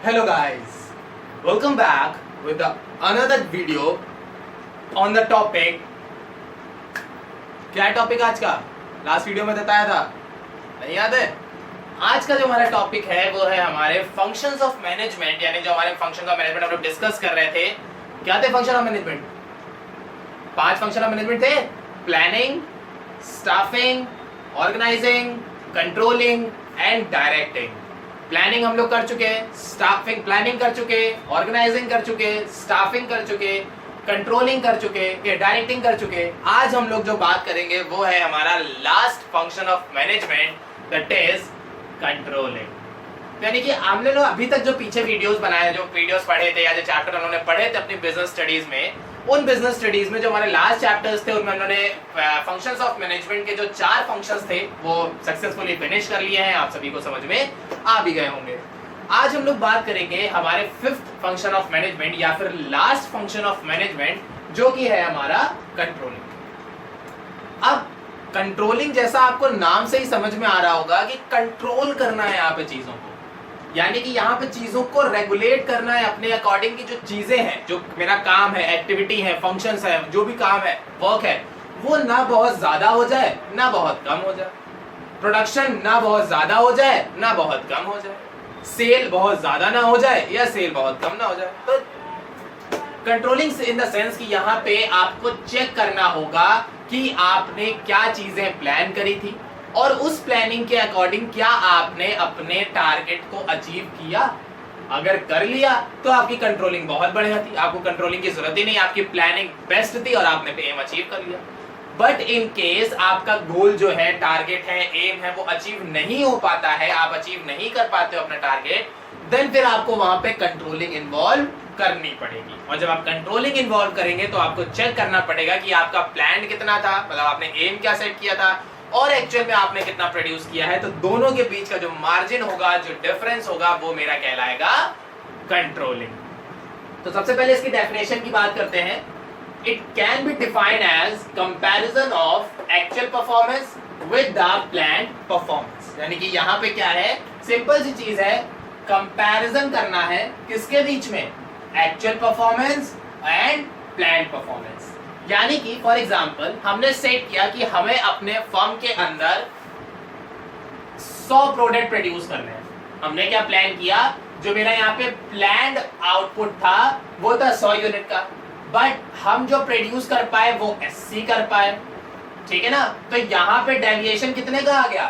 Hello guys, welcome back with another video on the topic. क्या topic आज का? Last video में बताया था, नहीं याद है? आज का जो हमारा टॉपिक है वो है हमारे फंक्शंस ऑफ मैनेजमेंट, यानी जो हमारे फंक्शन ऑफ मैनेजमेंट हम लोग डिस्कस कर रहे थे. क्या थे function of management? 5 function of management थे: planning, staffing, organising, controlling and directing. Planning हम लोग कर चुके, स्टाफिंग प्लानिंग कर चुके, ऑर्गेनाइजिंग कर चुके, स्टाफिंग कर चुके, कंट्रोलिंग कर चुके, डायरेक्टिंग कर चुके. आज हम लोग जो बात करेंगे वो है हमारा last function of management, that is controlling. यानी कि हमने लोग अभी तक जो पीछे वीडियोस बनाए, जो वीडियोस पढ़े थे या जो चैप्टर उन्होंने पढ़े थे अपनी बिजनेस स्टडीज में, उन बिजनेस स्टडीज में जो हमारे लास्ट चैप्टर्स थे उनमें उन्होंने फंक्शंस ऑफ मैनेजमेंट के जो 4 फंक्शंस थे वो सक्सेसफुली फिनिश कर लिए हैं. आप सभी को समझ में आ भी गए होंगे. आज हम लोग बात करेंगे हमारे 5th फंक्शन ऑफ मैनेजमेंट या फिर लास्ट फंक्शन ऑफ मैनेजमेंट, जो कि है हमारा कंट्रोलिंग. अब कंट्रोलिंग जैसा आपको नाम से ही समझ में आ रहा होगा कि कंट्रोल करना है यहाँ पे चीजों को, यानी कि यहाँ पे चीजों को रेगुलेट करना है अपने अकॉर्डिंग की. जो चीजें हैं, जो मेरा काम है, एक्टिविटी है, फंक्शंस है, जो भी काम है, वर्क है, वो ना बहुत ज्यादा हो जाए ना बहुत कम हो जाए. प्रोडक्शन ना बहुत ज्यादा हो जाए ना बहुत कम हो जाए. सेल बहुत ज्यादा ना हो जाए या सेल बहुत कम ना हो जाए. तो कंट्रोलिंग इन द सेंस कि यहाँ पे आपको चेक करना होगा कि आपने क्या चीजें प्लान करी थी और उस प्लानिंग के अकॉर्डिंग क्या आपने अपने टारगेट को अचीव किया. अगर कर लिया तो आपकी कंट्रोलिंग बहुत बढ़िया थी, आपको कंट्रोलिंग की जरूरत ही नहीं, आपकी प्लानिंग बेस्ट थी और आपने एम अचीव कर लिया. बट इन केस आपका गोल जो है, टारगेट है, एम है, वो अचीव नहीं हो पाता है, आप अचीव नहीं कर पाते हो अपना टारगेट, देन फिर आपको वहां पे कंट्रोलिंग इन्वॉल्व करनी पड़ेगी. और जब आप कंट्रोलिंग इन्वॉल्व करेंगे तो आपको चेक करना पड़ेगा कि आपका प्लान कितना था, मतलब आपने एम क्या सेट किया था और एक्चुअल में आपने कितना प्रोड्यूस किया है. तो दोनों के बीच का जो मार्जिन होगा, जो डिफरेंस होगा, वो मेरा कहलाएगा कंट्रोलिंग. तो सबसे पहले इसकी डेफिनेशन की बात करते हैं. It can be defined as comparison of actual performance with the planned performance. यानी कि यहाँ पे क्या है, सिंपल सी चीज है, कंपैरिजन करना है किसके बीच में, actual performance and planned performance. यानी कि फॉर एग्जांपल हमने सेट किया कि हमें अपने फर्म के अंदर 100 प्रोडक्ट प्रोड्यूस करने हैं. हमने क्या प्लान किया, जो मेरा यहाँ पे प्लान्ड आउटपुट था वो था 100 यूनिट का, बट हम जो प्रोड्यूस कर पाए वो 80 कर पाए. ठीक है ना. तो यहाँ पे डेविएशन कितने का आ गया,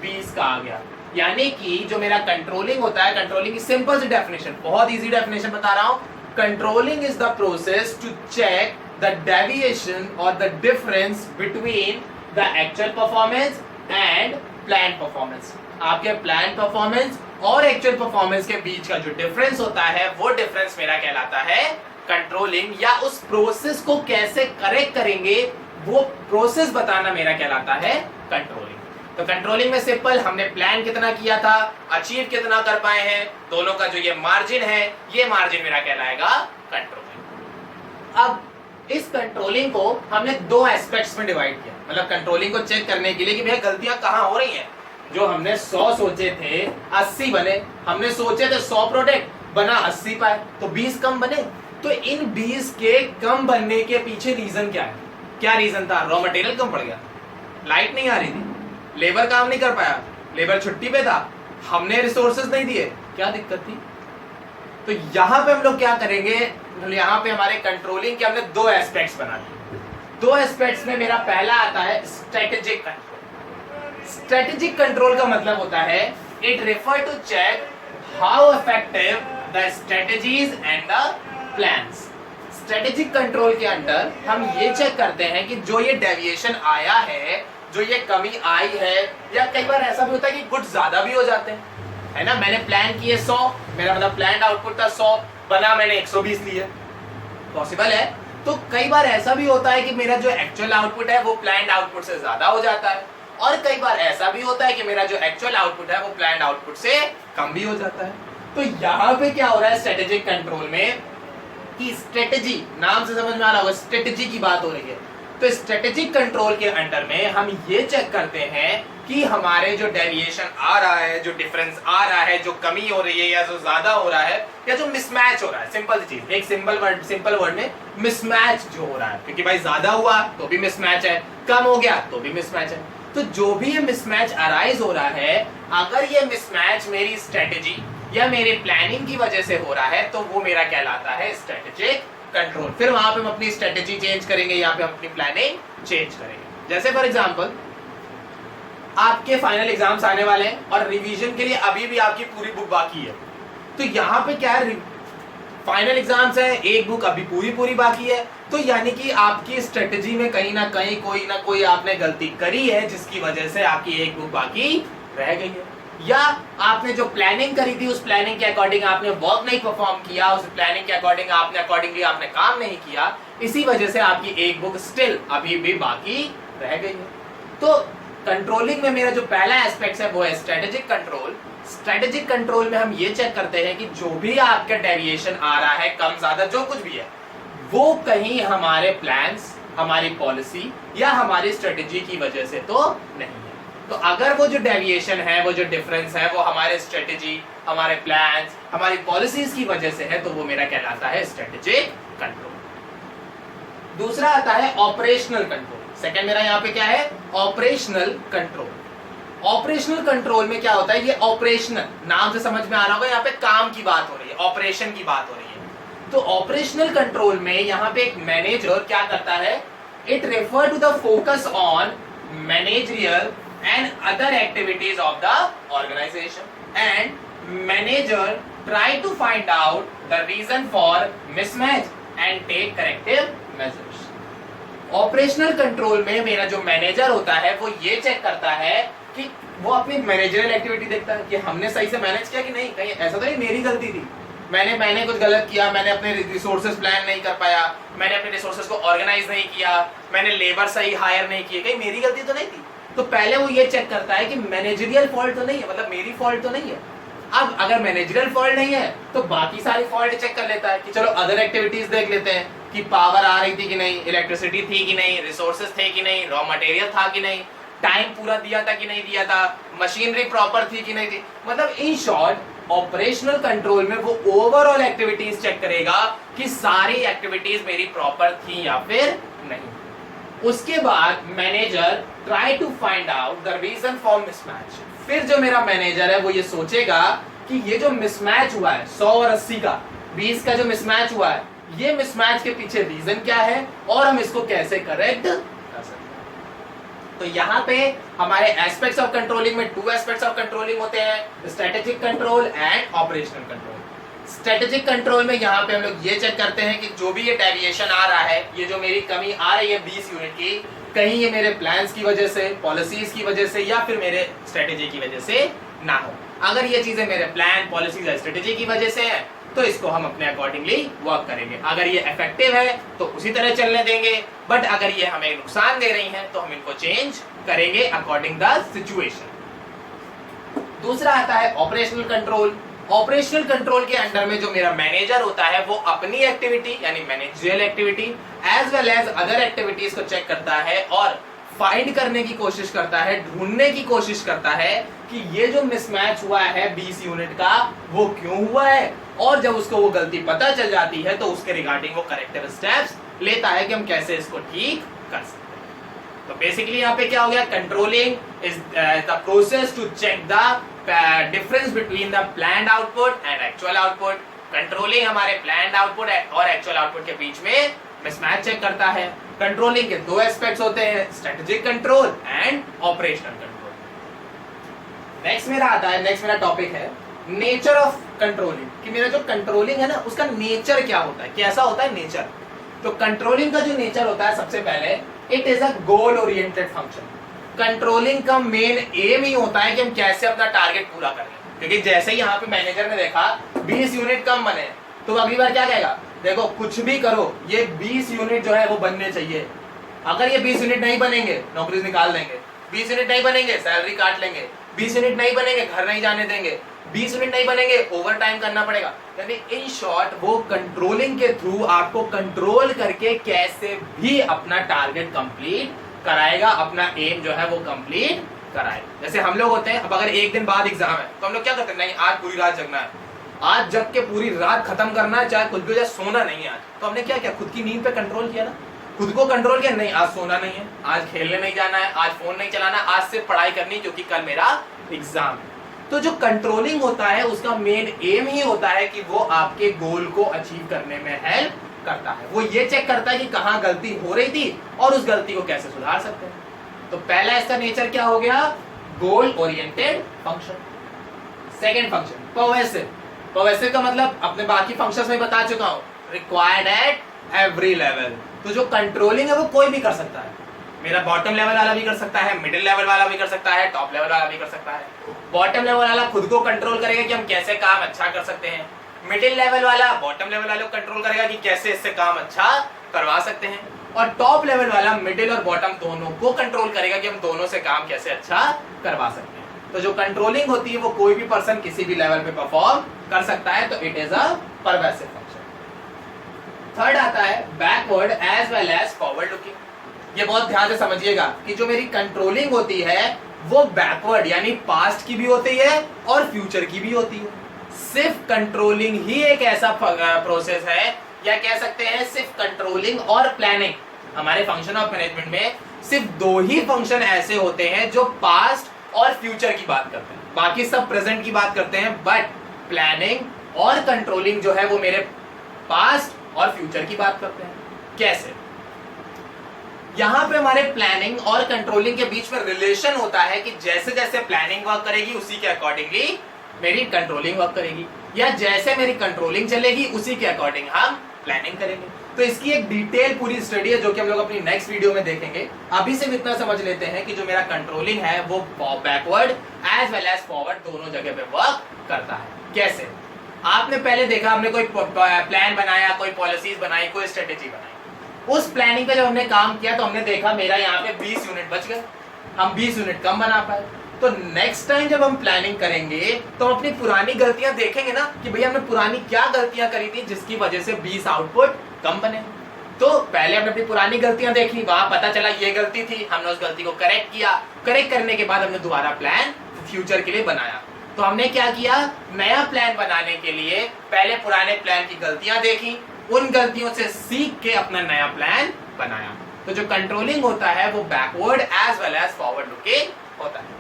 20 का आ गया. यानी कि जो मेरा कंट्रोलिंग होता है, कंट्रोलिंग की सिंपल सी डेफिनेशन, बहुत इजी डेफिनेशन बता रहा हूं. Controlling is the process to check the deviation or the difference between the actual performance and planned performance. आपके planned performance और actual performance के बीच का जो difference होता है वो difference मेरा कहलाता है controlling, या उस process को कैसे correct करेंगे वो process बताना मेरा कहलाता है controlling. तो कंट्रोलिंग में सिंपल, हमने प्लान कितना किया था, अचीव कितना कर पाए हैं, दोनों का जो ये मार्जिन है, ये मार्जिन मेरा कहलाएगा कंट्रोलिंग. अब इस कंट्रोलिंग को हमने 2 एस्पेक्ट्स में डिवाइड किया, मतलब कंट्रोलिंग को चेक करने के लिए कि भैया गलतियां कहां हो रही हैं. जो हमने 100 सोचे थे 80 बने, हमने सोचे थे 100 प्रोडक्ट बना 80 पाए, तो 20 कम बने. तो इन 20 के कम बनने के पीछे रीजन क्या है, क्या रीजन था? रॉ मटेरियल कम पड़ गया, लाइट नहीं आ रही थी, लेबर काम नहीं कर पाया, लेबर छुट्टी पे था, हमने रिसोर्सेज नहीं दिए, क्या दिक्कत थी? तो यहां पे हम लोग क्या करेंगे, यहाँ पे हमारे कंट्रोलिंग के हमने 2 एस्पेक्ट्स बना दिए. 2 एस्पेक्ट्स में मेरा पहला आता है स्ट्रेटेजिक कंट्रोल. स्ट्रेटेजिक कंट्रोल का मतलब होता है it refer to check how effective the strategies and the plans. Strategic control के अंदर हम ये चेक करते हैं कि जो ये डेविएशन आया है, जो ये कमी आई है, या कई बार ऐसा भी होता है कि गुड्स ज्यादा भी हो जाते हैं, है ना. मैंने प्लान किए 100, मेरा मतलब प्लान्ड आउटपुट था 100, बना मैंने 120 लिए, पॉसिबल है. तो कई बार ऐसा भी होता है कि मेरा जो एक्चुअल आउटपुट है वो प्लान्ड आउटपुट से ज्यादा हो जाता है, और कई बार ऐसा भी होता है कि मेरा जो एक्चुअल आउटपुट है वो प्लान्ड आउटपुट से कम भी हो जाता है. तो यहाँ पे क्या हो रहा है स्ट्रेटेजिक कंट्रोल में, कि स्ट्रेटेजी नाम से समझ में आ रहा होगा, स्ट्रेटेजी की बात हो रही है. तो स्ट्रेटेजिक कंट्रोल के अंडर में हम ये चेक करते हैं कि हमारे जो डेविएशन आ रहा है, जो डिफरेंस आ रहा है, जो कमी हो रही है या जो ज्यादा हो रहा है या जो मिसमैच हो रहा है, सिंपल सी चीज, एक सिंपल वर्ड में मिसमैच जो हो रहा है, क्योंकि भाई ज्यादा हुआ तो भी मिसमैच है, कम हो गया तो भी मिसमैच है। तो जो भी ये मिसमैच अराइज हो रहा है, अगर ये मिसमैच मेरी स्ट्रेटेजी या मेरे प्लानिंग की वजह से हो रहा है तो वो मेरा कहलाता है स्ट्रेटेजिक कंट्रोल। फिर वहां पे हम अपनी स्ट्रेटेजी चेंज करेंगे, यहाँ पे हम अपनी प्लानिंग चेंज करेंगे। जैसे फॉर एग्जांपल आपके फाइनल एग्जाम्स आने वाले हैं और रिवीजन के लिए अभी भी आपकी पूरी बुक बाकी है, तो यहाँ पे क्या है, फाइनल एग्जाम्स है, एक बुक अभी पूरी बाकी है, तो यानी कि आपकी स्ट्रेटेजी में कहीं ना कहीं कोई ना कोई आपने गलती करी है जिसकी वजह से आपकी एक बुक बाकी रह गई है, या आपने जो प्लानिंग करी थी उस प्लानिंग के अकॉर्डिंग आपने वर्क नहीं परफॉर्म किया, उस प्लानिंग के अकॉर्डिंग आपने काम नहीं किया, इसी वजह से आपकी एक बुक स्टिल अभी भी बाकी रह गई है। तो कंट्रोलिंग में मेरा जो पहला एस्पेक्ट है वो है स्ट्रेटेजिक कंट्रोल। स्ट्रेटेजिक कंट्रोल में हम ये चेक करते हैं कि जो भी आपका डेविएशन आ रहा है, कम ज्यादा जो कुछ भी है, वो कहीं हमारे प्लान्स, हमारी पॉलिसी या हमारी स्ट्रेटेजी की वजह से तो नहीं है। तो अगर वो जो डेविएशन है, वो जो डिफरेंस है, वो हमारे स्ट्रेटेजी, हमारे प्लान्स, हमारी पॉलिसीज की वजह से है, तो वो मेरा कहलाता है स्ट्रेटेजिक कंट्रोल। दूसरा आता है ऑपरेशनल कंट्रोल। सेकंड मेरा यहाँ पे क्या है, ऑपरेशनल कंट्रोल। ऑपरेशनल कंट्रोल में क्या होता है, ये ऑपरेशनल नाम से समझ में आ रहा होगा, यहाँ पे काम की बात हो रही है, ऑपरेशन की बात हो रही है। तो ऑपरेशनल कंट्रोल में यहाँ पे एक मैनेजर क्या करता है, it refer to the focus on managerial and other activities of the organization, and manager try to find out the reason for mismatch and take corrective measures. Operational control में मेरा जो मैनेजर होता है वो ये चेक करता है कि वो अपनी मैनेजरियल एक्टिविटी देखता है कि हमने सही से मैनेज किया कि नहीं, कहीं ऐसा तो नहीं मेरी गलती थी, मैंने कुछ गलत किया, मैंने अपने रिसोर्सेज प्लान नहीं कर पाया, मैंने अपने रिसोर्सेज को ऑर्गेनाइज नहीं किया, मैंने लेबर सही हायर नहीं किए, कहीं मेरी गलती तो नहीं थी। तो पहले वो ये चेक करता है कि मैनेजरियल फॉल्ट तो नहीं है, मतलब मेरी फॉल्ट तो नहीं है। अब अगर मैनेजरियल फॉल्ट नहीं है तो बाकी सारी फॉल्ट चेक कर लेता है कि चलो अदर एक्टिविटीज देख लेते हैं कि पावर आ रही थी कि नहीं, इलेक्ट्रिसिटी थी कि नहीं, रिसोर्सेज थे कि नहीं, रॉ मटेरियल था कि नहीं, टाइम पूरा दिया था कि नहीं दिया था, मशीनरी प्रॉपर थी कि नहीं थी। मतलब इन शॉर्ट ऑपरेशनल कंट्रोल में वो ओवरऑल एक्टिविटीज चेक करेगा कि सारी एक्टिविटीज मेरी प्रॉपर थी या फिर नहीं। उसके बाद manager try to find out the reason for mismatch. फिर जो मेरा मैनेजर है वो ये सोचेगा कि ये जो मिसमैच हुआ है 100 और 80 का 20 का जो मिसमैच हुआ है, ये मिसमैच के पीछे रीजन क्या है और हम इसको कैसे करेक्ट कर सकते हैं। तो यहाँ पे हमारे एस्पेक्ट्स ऑफ कंट्रोलिंग में 2 एस्पेक्ट्स ऑफ कंट्रोलिंग होते हैं, strategic control and operational control. Strategic control में यहाँ पे हम लोग ये चेक करते हैं कि जो भी ये डेविएशन आ रहा है, ये जो मेरी कमी आ रही है 20 यूनिट की, कहीं ये मेरे प्लान्स की वजह से, पॉलिसीज की वजह से या फिर मेरे स्ट्रेटेजी की वजह से ना हो। अगर ये चीजें मेरे प्लान, पॉलिसीज या स्ट्रेटेजी की वजह से है तो इसको हम अपने अकॉर्डिंगली वर्क करेंगे। अगर ये इफेक्टिव है तो उसी तरह चलने देंगे, बट अगर ये हमें नुकसान दे रही हैं तो हम इनको चेंज करेंगे अकॉर्डिंग द सिचुएशन। दूसरा आता है ऑपरेशनल कंट्रोल। ऑपरेशनल कंट्रोल के अंडर में जो मेरा मैनेजर होता है वो अपनी एक्टिविटी यानी managerial activity as well as other activities को चेक करता है और फाइंड करने की कोशिश करता है, ढूंढने की कोशिश करता है कि ये जो मिसमैच हुआ है 20 यूनिट का वो क्यों हुआ है, और जब उसको वो गलती पता चल जाती है तो उसके रिगार्डिंग वो करेक्टिव स्टेप्स लेता है कि हम कैसे इसको ठीक कर सकते हैं। तो बेसिकली यहाँ पे क्या हो गया, controlling is the process to check the difference between the planned output and actual output. Controlling हमारे प्लान्ड आउटपुट और एक्चुअल आउटपुट के बीच में मिसमैच चेक करता है। कंट्रोलिंग के 2 एस्पेक्ट्स होते हैं, strategic control and operational control. Next मेरा टॉपिक है नेचर ऑफ कंट्रोलिंग, कि मेरा जो कंट्रोलिंग है ना उसका नेचर क्या होता है, कैसा होता है नेचर। तो कंट्रोलिंग का जो नेचर होता है, सबसे पहले it is a goal oriented function. Controlling का मेन एम ही होता है कि हम कैसे अपना टारगेट पूरा करें, क्योंकि जैसे ही यहाँ पे मैनेजर ने देखा 20 यूनिट कम बने तो अगली बार क्या कहेगा, देखो कुछ भी करो ये 20 यूनिट जो है वो बनने चाहिए। अगर ये 20 यूनिट नहीं बनेंगे नौकरी निकाल देंगे, 20 यूनिट नहीं बनेंगे सैलरी काट लेंगे, 20 यूनिट नहीं बनेंगे घर नहीं जाने देंगे, 20 यूनिट नहीं बनेंगे, ओवर टाइम करना पड़ेगा। यानी इन शॉर्ट वो कंट्रोलिंग के थ्रू आपको कंट्रोल करके कैसे भी अपना टारगेट कंप्लीट कराएगा, अपना एम जो है वो कंप्लीट कराएगा। जैसे हम लोग होते हैं, अब अगर एक दिन बाद एग्जाम है तो हम लोग क्या करते हैं, नहीं आज पूरी रात जगना है, आज जग के पूरी रात खत्म करना है, चाहे कुछ भी हो जाए, सोना नहीं है आज। तो हमने क्या किया, खुद की नींद पे कंट्रोल किया ना, खुद को कंट्रोल किया, नहीं आज सोना नहीं है, आज खेलने नहीं जाना है, आज फोन नहीं चलाना, आज से पढ़ाई करनी क्योंकि कल मेरा एग्जाम है। तो जो कंट्रोलिंग होता है उसका मेन एम ही होता है कि वो आपके गोल को अचीव करने में हेल्प करता है। वो ये चेक करता है कि कहां गलती हो रही थी और उस गलती को कैसे सुधार सकते हैं। तो पहला इसका नेचर क्या हो गया, goal oriented function. Second function pervasive. Pervasive का मतलब अपने बाकी फंक्शंस में बता चुका हूं, रिक्वायर्ड एट एवरी लेवल। तो जो कंट्रोलिंग है वो कोई भी कर सकता है, मेरा बॉटम लेवल वाला भी कर सकता है, मिडिल लेवल वाला भी कर सकता है, टॉप लेवल वाला भी कर सकता है। बॉटम लेवल वाला खुद को कंट्रोल करेगा कि हम कैसे काम अच्छा कर सकते हैं, मिडिल लेवल वाला बॉटम लेवल वाले को कंट्रोल करेगा कि कैसे इससे काम अच्छा करवा सकते हैं, और टॉप लेवल वाला मिडिल और बॉटम दोनों को कंट्रोल करेगा कि हम दोनों से काम कैसे अच्छा करवा सकते हैं। तो जो कंट्रोलिंग होती है वो कोई भी पर्सन किसी भी लेवल पे परफॉर्म कर सकता है, तो it is a pervasive function. Third आता है backward as well as forward looking. ये बहुत ध्यान से समझिएगा कि जो मेरी कंट्रोलिंग होती है वो बैकवर्ड यानी पास्ट की भी होती है और फ्यूचर की भी होती है। सिर्फ कंट्रोलिंग ही एक ऐसा प्रोसेस है, या कह सकते हैं सिर्फ कंट्रोलिंग और प्लानिंग, हमारे फंक्शन ऑफ मैनेजमेंट में सिर्फ दो ही फंक्शन ऐसे होते हैं जो पास्ट और फ्यूचर की बात करते हैं, बाकी सब प्रेजेंट की बात करते हैं। बट प्लानिंग और कंट्रोलिंग जो है वो मेरे पास्ट और फ्यूचर की बात करते हैं। कैसे? यहां पे हमारे प्लानिंग और कंट्रोलिंग के बीच में रिलेशन होता है कि जैसे जैसे प्लानिंग वर्क करेगी उसी के अकॉर्डिंगली मेरी कंट्रोलिंग वर्क करेगी, या जैसे मेरी कंट्रोलिंग चलेगी उसी के अकॉर्डिंग हम प्लानिंग करेंगे। तो इसकी एक डिटेल पूरी स्टडी है जो कि हम लोग अपनी नेक्स्ट वीडियो में देखेंगे। अभी से इतना समझ लेते हैं कि जो मेरा कंट्रोलिंग है वो backward as well as forward दोनों जगह पे वर्क करता है। कैसे? आपने पहले देखा, हमने कोई प्लान बनाया, कोई पॉलिसीज बनाई, कोई स्ट्रेटेजी बनाई, उस प्लानिंग पे जब हमने काम किया तो हमने देखा मेरा यहाँ पे 20 यूनिट बच गए, हम 20 यूनिट कम बना पाए। तो नेक्स्ट टाइम जब हम प्लानिंग करेंगे तो हम अपनी पुरानी गलतियां देखेंगे ना कि भैया हमने पुरानी क्या गलतियां करी थी जिसकी वजह से 20 आउटपुट कम बने। तो पहले हमने अपनी पुरानी गलतियां देखी, वहां पता चला ये गलती थी, हमने उस गलती को करेक्ट किया, करेक्ट करने के बाद हमने दोबारा प्लान फ्यूचर के लिए बनाया। तो हमने क्या किया, नया प्लान बनाने के लिए पहले पुराने प्लान की गलतियां देखी, उन गलतियों से सीख के अपना नया प्लान बनाया। तो जो कंट्रोलिंग होता है वो backward as well as forward looking होता है।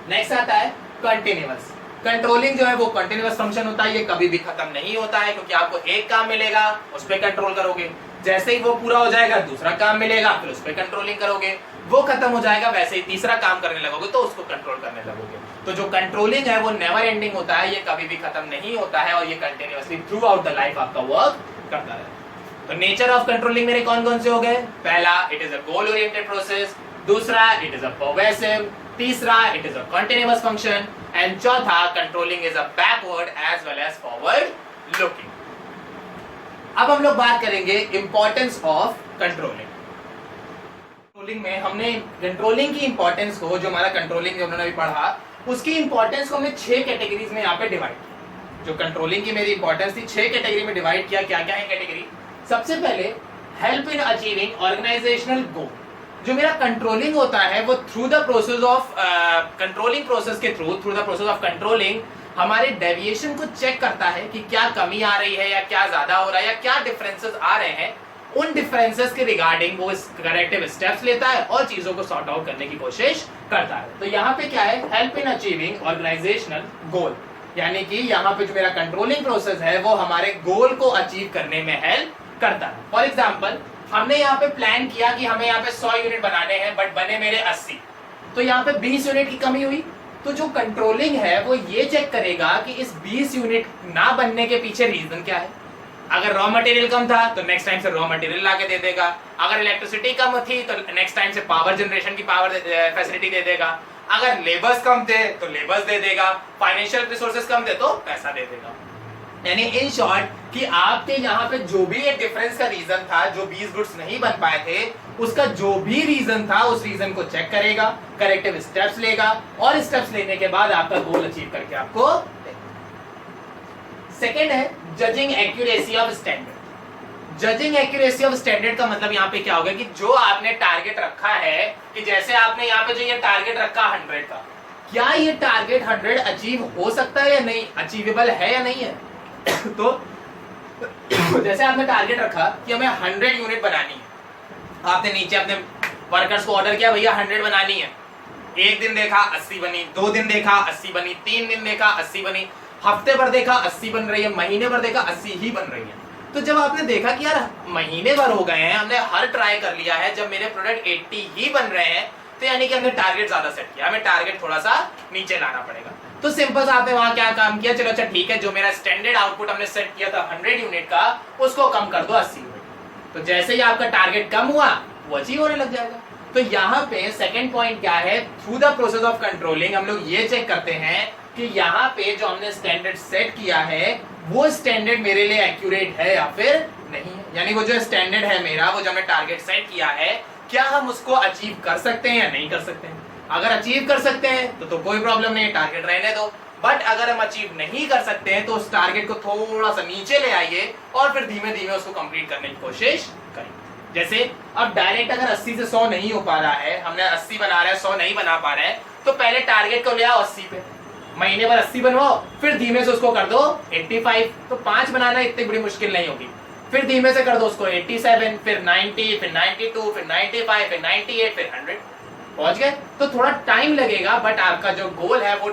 नेक्स्ट आता है कंटिन्यूअस। कंट्रोलिंग जो है वो कंटिन्यूअस फंक्शन होता है, ये कभी भी खत्म नहीं होता है, क्योंकि आपको एक काम मिलेगा उस पर कंट्रोल करोगे, जैसे ही वो पूरा हो जाएगा दूसरा काम मिलेगा, फिर उस पर कंट्रोलिंग करोगे, वो खत्म हो जाएगा, वैसे ही तीसरा काम करने लगोगे तो उसको कंट्रोल करने लगोगे। तो जो कंट्रोलिंग है वो नेवर एंडिंग होता है, ये कभी भी खत्म नहीं होता है और ये continuously through out the life आपका वर्क करता है। तो नेचर ऑफ कंट्रोलिंग मेरे कौन कौन से हो गए? पहला, it is a goal oriented process, दूसरा इट इज अ पर्वेसिव, तीसरा it is a continuous function, and चौथा controlling is a backward as well as forward looking. अब हम लोग बात करेंगे इंपॉर्टेंस ऑफ कंट्रोलिंग। कंट्रोलिंग में हमने कंट्रोलिंग की इंपॉर्टेंस को, जो हमारा कंट्रोलिंग जो उन्होंने अभी पढ़ा, उसकी इंपॉर्टेंस को हमने 6 कैटेगरीज में यहाँ पे डिवाइड किया। जो कंट्रोलिंग की मेरी इंपॉर्टेंस थी 6 कैटेगरी में डिवाइड किया। क्या क्या है कैटेगरी? सबसे पहले help in achieving organisational goal. जो मेरा कंट्रोलिंग होता है वो through the process of controlling process के through the process of controlling हमारे डेविएशन को चेक करता है कि क्या कमी आ रही है या क्या ज्यादा हो रहा है या क्या डिफरेंसेस आ रहे हैं। उन डिफरेंसेस के रिगार्डिंग वो करेक्टिव स्टेप्स लेता है और चीजों को सॉर्ट आउट करने की कोशिश करता है। तो यहाँ पे क्या है, हेल्प इन अचीविंग ऑर्गेनाइजेशनल गोल, यानी कि यहाँ पे जो मेरा कंट्रोलिंग प्रोसेस है वो हमारे गोल को अचीव करने में हेल्प करता है। फॉर एग्जाम्पल, हमने यहाँ पे प्लान किया कि हमें यहाँ पे 100 यूनिट बनाने हैं, बट बने मेरे 80, तो यहाँ पे 20 यूनिट की कमी हुई। तो जो कंट्रोलिंग है वो ये चेक करेगा कि इस 20 यूनिट ना बनने के पीछे रीजन क्या है। अगर रॉ मटेरियल कम था तो नेक्स्ट टाइम से रॉ मटेरियल लाके दे देगा, अगर इलेक्ट्रिसिटी कम थी तो नेक्स्ट टाइम से पावर जनरेशन की पावर फैसिलिटी दे देगा, अगर लेबर्स कम थे तो लेबर्स दे देगा, फाइनेंशियल रिसोर्सेज कम थे तो पैसा दे देगा। यानी इन शॉर्ट कि आपके यहाँ पे जो भी एक डिफरेंस का रीजन था, जो 20 गुड्स नहीं बन पाए थे, उसका जो भी रीजन था उस रीजन को चेक करेगा, करेक्टिव स्टेप्स लेगा और स्टेप्स लेने के बाद आपका गोल अचीव करके आपको। सेकेंड है judging accuracy of standard. Judging accuracy of standard का मतलब यहाँ पे क्या होगा कि जो आपने टारगेट रखा है, कि जैसे आपने यहाँ पे जो ये टारगेट रखा 100 का, क्या ये टारगेट 100 अचीव हो सकता है या नहीं, अचीवेबल है या नहीं है। तो जैसे आपने टारगेट रखा कि हमें 100 यूनिट बनानी है, आपने नीचे अपने वर्कर्स को ऑर्डर किया भैया 100 बनानी है, एक दिन देखा 80 बनी, 2 दिन देखा 80 बनी, 3 दिन देखा 80 बनी, हफ्ते भर देखा 80 बन रही है, महीने भर देखा 80 ही बन रही है। तो जब आपने देखा कि यार महीने भर हो गए हैं, हमने हर ट्राई कर लिया है, जब मेरे प्रोडक्ट 80 ही बन रहे हैं, तो यानी कि हमने टारगेट ज्यादा सेट किया, हमें टारगेट थोड़ा सा नीचे लाना पड़ेगा। तो सिंपल सा आपने वहां क्या काम किया, चलो अच्छा ठीक है, जो मेरा स्टैंडर्ड आउटपुट हमने सेट किया था 100 यूनिट का, उसको कम कर दो 80 यूनिट। तो जैसे ही आपका टारगेट कम हुआ वो अचीव होने लग जाएगा। तो यहाँ पे सेकंड पॉइंट क्या है, through the process of controlling हम लोग ये चेक करते हैं कि यहाँ पे जो हमने स्टैंडर्ड सेट किया है वो स्टैंडर्ड मेरे लिए एक्यूरेट है या फिर नहीं है। यानी वो जो स्टैंडर्ड है मेरा, वो जो हमने टारगेट सेट किया है, क्या हम उसको अचीव कर सकते हैं या नहीं कर सकते हैं। अगर अचीव कर सकते हैं तो कोई प्रॉब्लम नहीं, टारगेट रहने दो। बट अगर हम अचीव नहीं कर सकते हैं तो उस टारगेट को थोड़ा सा नीचे ले आइए और फिर धीमे धीमे उसको कंप्लीट करने की कोशिश करें। जैसे अब डायरेक्ट अगर 80 से 100 नहीं हो पा रहा है, हमने 80 बना रहे हैं, 100 नहीं बना पा रहे हैं, तो पहले टारगेट को ले आओ 80 पे, महीने भर 80 बनवाओ, फिर धीमे से उसको कर दो 85। तो 5 बनाना इतनी बड़ी मुश्किल नहीं होगी, फिर धीमे से कर दो उसको 87, फिर 90, फिर 92, फिर 95, फिर 98, फिर 100 पहुंच गए। तो थोड़ा टाइम लगेगा बट आपका जो गोल है वो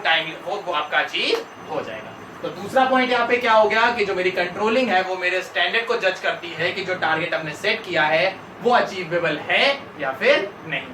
आपका अचीव हो जाएगा। तो दूसरा पॉइंट यहाँ पे क्या हो गया कि जो मेरी कंट्रोलिंग है वो मेरे स्टैंडर्ड को जज करती है कि जो टारगेट हमने सेट किया है वो अचीवेबल है या फिर नहीं।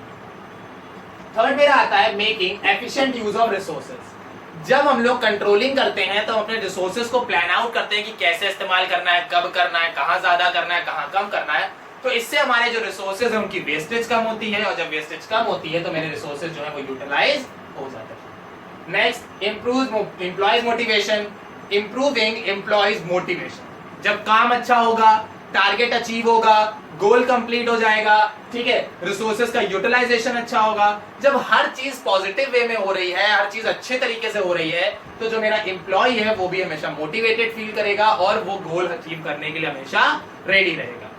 थर्ड मेरा आता है making efficient use of resources. जब हम लोग कंट्रोलिंग करते हैं तो अपने रिसोर्सेज को प्लान आउट करते हैं कि कैसे इस्तेमाल करना है, कब करना है, कहाँ ज्यादा करना है, कहाँ कम करना है। तो इससे हमारे जो रिसोर्सेज है उनकी वेस्टेज कम होती है, और जब वेस्टेज कम होती है तो मेरे रिसोर्सेज जो है वो यूटिलाइज हो जाते हैं। Next, improve employees motivation, improving employees motivation. जब काम अच्छा होगा, टारगेट अचीव होगा, गोल कंप्लीट हो जाएगा, ठीक है, रिसोर्सेज का यूटिलाइजेशन अच्छा होगा, जब हर चीज पॉजिटिव वे में हो रही है, हर चीज अच्छे तरीके से हो रही है, तो जो मेरा एम्प्लॉय है वो भी हमेशा मोटिवेटेड फील करेगा और वो गोल अचीव करने के लिए हमेशा रेडी रहेगा।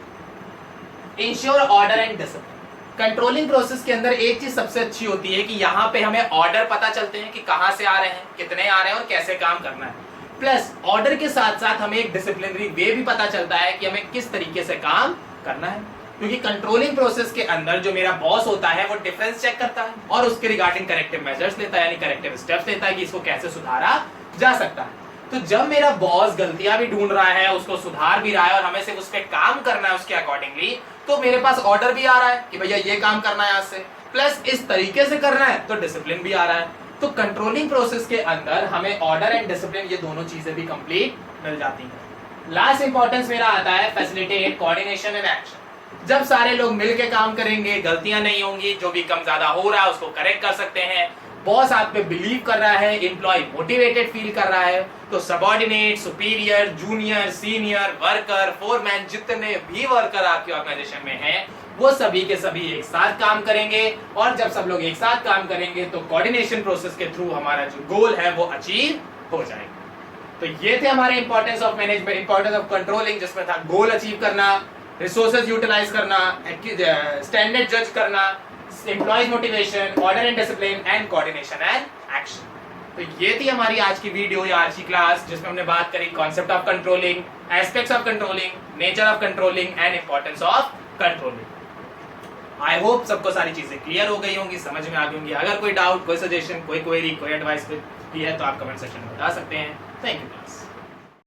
Ensure order and discipline. Controlling process के अंदर एक चीज सबसे अच्छी होती है कि यहाँ पे हमें ऑर्डर पता चलते हैं कि कहाँ से आ रहे हैं, कितने आ रहे हैं और कैसे काम करना है। प्लस ऑर्डर के साथ साथ हमें एक डिसिप्लिनरी वे भी पता चलता है कि हमें किस तरीके से काम करना है, क्योंकि कंट्रोलिंग प्रोसेस के अंदर जो मेरा बॉस होता है वो डिफरेंस चेक करता है और उसके रिगार्डिंग करेक्टिव मेजर्स लेता है, यानी करेक्टिव स्टेप्स लेता है कि इसको कैसे सुधारा जा सकता है। तो जब मेरा बॉस गलतियां भी ढूंढ रहा है, उसको सुधार भी रहा है और हमें सिर्फ उस पर काम करना है उसके अकॉर्डिंगली, तो मेरे पास ऑर्डर भी आ रहा है कि भैया ये काम करना है आज से, प्लस इस तरीके से करना है, तो डिसिप्लिन भी आ रहा है। तो कंट्रोलिंग प्रोसेस के अंदर हमें ऑर्डर एंड डिसिप्लिन ये दोनों चीजें भी कंप्लीट मिल जाती हैं। लास्ट इंपॉर्टेंस मेरा आता है फैसिलिटेट कोऑर्डिनेशन एंड एक्शन। जब सारे लोग मिलकर काम करेंगे, गलतियां नहीं होंगी, जो भी कम ज्यादा हो रहा है उसको करेक्ट कर सकते हैं, बॉस आप पे बिलीव कर रहा है, एम्प्लॉय मोटिवेटेड फील कर रहा है, तो subordinate, superior, junior, senior, worker, foreman, जितने भी वर्कर आपके ऑर्गेनाइजेशन में हैं, वो सभी के सभी एक साथ काम करेंगे और जब सब लोग एक साथ काम करेंगे तो कोऑर्डिनेशन प्रोसेस के थ्रू हमारा जो गोल है वो अचीव हो जाएगा। तो ये थे हमारे importance of management, importance of controlling, जिसमें था गोल अचीव करना, रिसोर्सेज यूटिलाइज करना, स्टैंडर्ड जज करना, employees motivation, order and discipline and coordination and action. तो ये थी हमारी आज की वीडियो या आज की क्लास, जिसमें हमने बात करी concept of controlling, aspects of controlling, nature of controlling and importance of controlling. I hope सबको सारी चीजें क्लियर हो गई होंगी, समझ में आ गई होंगी। अगर कोई डाउट, कोई सजेशन, कोई क्वेरी, कोई एडवाइस भी है तो आप कमेंट सेक्शन में बता सकते हैं। Thank you class.